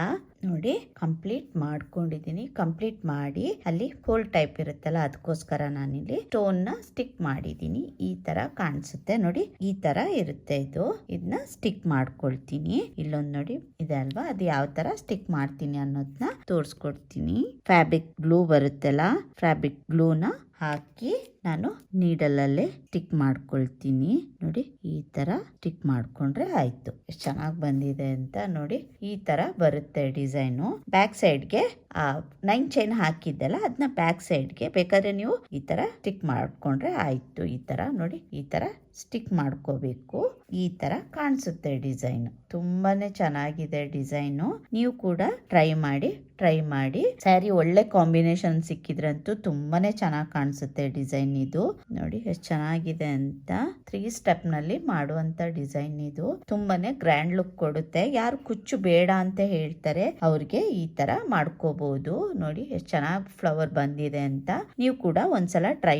ನೋಡಿ ಕಂಪ್ಲೀಟ್ ಮಾಡ್ಕೊಂಡಿದ್ದೀನಿ. ಕಂಪ್ಲೀಟ್ ಮಾಡಿ ಅಲ್ಲಿ ಫೋಲ್ಡ್ ಟೈಪ್ ಇರುತ್ತಲ್ಲ, ಅದಕ್ಕೋಸ್ಕರ ನಾನಿಲ್ಲಿ ಸ್ಟೋನ್ ನ ಸ್ಟಿಕ್ ಮಾಡಿದ್ದೀನಿ. ಈ ತರ ಕಾಣಿಸುತ್ತೆ ನೋಡಿ, ಈ ತರ ಇರುತ್ತೆ ಇದು. ಇದನ್ನ ಸ್ಟಿಕ್ ಮಾಡ್ಕೊಳ್ತೀನಿ. ಇಲ್ಲೊಂದು ನೋಡಿ ಇದೆ ಅಲ್ವಾ, ಅದು ಯಾವ ತರ ಸ್ಟಿಕ್ ಮಾಡ್ತೀನಿ ಅನ್ನೋದನ್ನ ತೋರಿಸ್ಕೊಡ್ತೀನಿ. ಫ್ಯಾಬ್ರಿಕ್ ಗ್ಲೂ ಬರುತ್ತಲ್ಲ, ಫ್ಯಾಬ್ರಿಕ್ ಗ್ಲೂನ ಹಾಕಿ ನಾನು ನೀಡಲಲ್ಲೇ ಸ್ಟಿಕ್ ಮಾಡ್ಕೊಳ್ತೀನಿ. ನೋಡಿ ಈ ತರ ಸ್ಟಿಕ್ ಮಾಡ್ಕೊಂಡ್ರೆ ಆಯ್ತು. ಎಷ್ಟು ಚೆನ್ನಾಗಿ ಬಂದಿದೆ ಅಂತ ನೋಡಿ. ಈ ತರ ಬರುತ್ತೆ ಡಿಸೈನು. ಬ್ಯಾಕ್ ಸೈಡ್ಗೆ 9 ಚೈನ್ ಹಾಕಿದ್ದೆಲ್ಲ ಅದನ್ನ ಬ್ಯಾಕ್ ಸೈಡ್ಗೆ ಬೇಕಾದ್ರೆ ನೀವು ಈ ತರ ಸ್ಟಿಕ್ ಮಾಡ್ಕೊಂಡ್ರೆ ಆಯ್ತು. ಈ ತರ ನೋಡಿ, ಈ ತರ ಸ್ಟಿಕ್ ಮಾಡ್ಕೋಬೇಕು. ಈ ತರ ಕಾಣಿಸುತ್ತೆ ಡಿಸೈನ್. ತುಂಬಾನೇ ಚೆನ್ನಾಗಿದೆ ಡಿಸೈನು. ನೀವು ಕೂಡ ಟ್ರೈ ಮಾಡಿ. ಸ್ಯಾರಿ ಒಳ್ಳೆ ಕಾಂಬಿನೇಷನ್ ಸಿಕ್ಕಿದ್ರಂತೂ ತುಂಬಾನೇ ಚೆನ್ನಾಗಿ ಕಾಣಿಸುತ್ತೆ ಡಿಸೈನ್ ಇದು. ನೋಡಿ ಎಷ್ಟು ಚೆನ್ನಾಗಿದೆ ಅಂತ. 3 ಸ್ಟೆಪ್ ನಲ್ಲಿ ಮಾಡುವಂತ ಡಿಸೈನ್ ಇದು. ತುಂಬಾನೇ ಗ್ರ್ಯಾಂಡ್ ಲುಕ್ ಕೊಡುತ್ತೆ. ಯಾರು ಕುಚ್ಚು ಬೇಡ ಅಂತ ಹೇಳ್ತಾರೆ ಅವ್ರಿಗೆ ಈ ತರ ಮಾಡ್ಕೋಬಹುದು. ನೋಡಿ ಎಷ್ಟು ಚೆನ್ನಾಗಿ ಫ್ಲವರ್ ಬಂದಿದೆ ಅಂತ. ನೀವು ಕೂಡ ಒಂದ್ಸಲ ಟ್ರೈ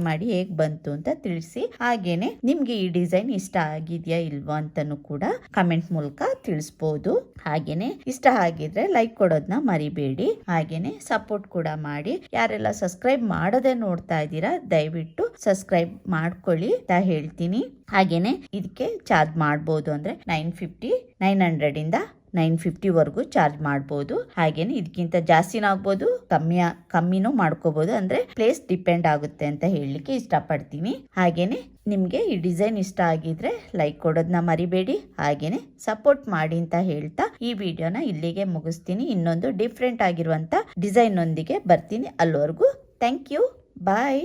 ಮಾಡಿ ಹೇಗ್ ಬಂತು ಅಂತ ತಿಳಿಸಿ. ಹಾಗೇನೆ ನಿಮ್ಗೆ ಈ ಡಿಸೈನ್ ಇಷ್ಟ ಆಗಿದ್ಯಾ ಇಲ್ವಾ ಅಂತಾನು ಕೂಡ ಕಮೆಂಟ್ ಮೂಲಕ ತಿಳಿಸಬಹುದು. ಹಾಗೇನೆ ಇಷ್ಟ ಆಗಿದ್ರೆ ಲೈಕ್ ಕೊಡೋದನ್ನ ಮರಿಬೇಡಿ. ಹಾಗೇನೆ ಸಪೋರ್ಟ್ ಕೂಡ ಮಾಡಿ. ಯಾರೆಲ್ಲ ಸಬ್ಸ್ಕ್ರೈಬ್ ಮಾಡದೆ ನೋಡ್ತಾ ಇದ್ದೀರಾ ದಯವಿಟ್ಟು ಸಬ್ಸ್ಕ್ರೈಬ್ ಮಾಡ್ಕೊಳ್ಳಿ ಅಂತ ಹೇಳ್ತೀನಿ. ಹಾಗೇನೆ ಇದಕ್ಕೆ ಚಾರ್ಜ್ ಮಾಡಬಹುದು ಅಂದ್ರೆ 900 ಇಂದ 950 ವರೆಗೂ ಚಾರ್ಜ್ ಮಾಡಬಹುದು. ಹಾಗೇನೆ ಇದಕ್ಕಿಂತ ಜಾಸ್ತಿನೂ ಆಗ್ಬೋದು, ಕಮ್ಮಿನೂ ಮಾಡ್ಕೋಬಹುದು. ಅಂದ್ರೆ ಪ್ಲೇಸ್ ಡಿಪೆಂಡ್ ಆಗುತ್ತೆ ಅಂತ ಹೇಳಲಿಕ್ಕೆ ಇಷ್ಟಪಡ್ತೀನಿ. ಹಾಗೇನೆ ನಿಮ್ಗೆ ಈ ಡಿಸೈನ್ ಇಷ್ಟ ಆಗಿದ್ರೆ ಲೈಕ್ ಕೊಡೋದನ್ನ ಮರಿಬೇಡಿ. ಹಾಗೇನೆ ಸಪೋರ್ಟ್ ಮಾಡಿ ಅಂತ ಹೇಳ್ತಾ ಈ ವಿಡಿಯೋನ ಇಲ್ಲಿಗೆ ಮುಗಿಸ್ತೀನಿ. ಇನ್ನೊಂದು ಡಿಫ್ರೆಂಟ್ ಆಗಿರುವಂತ ಡಿಸೈನ್ ಒಂದಿಗೆ ಬರ್ತೀನಿ. ಅಲ್ಲಿವರೆಗೂ ಥ್ಯಾಂಕ್ ಯು, ಬಾಯ್.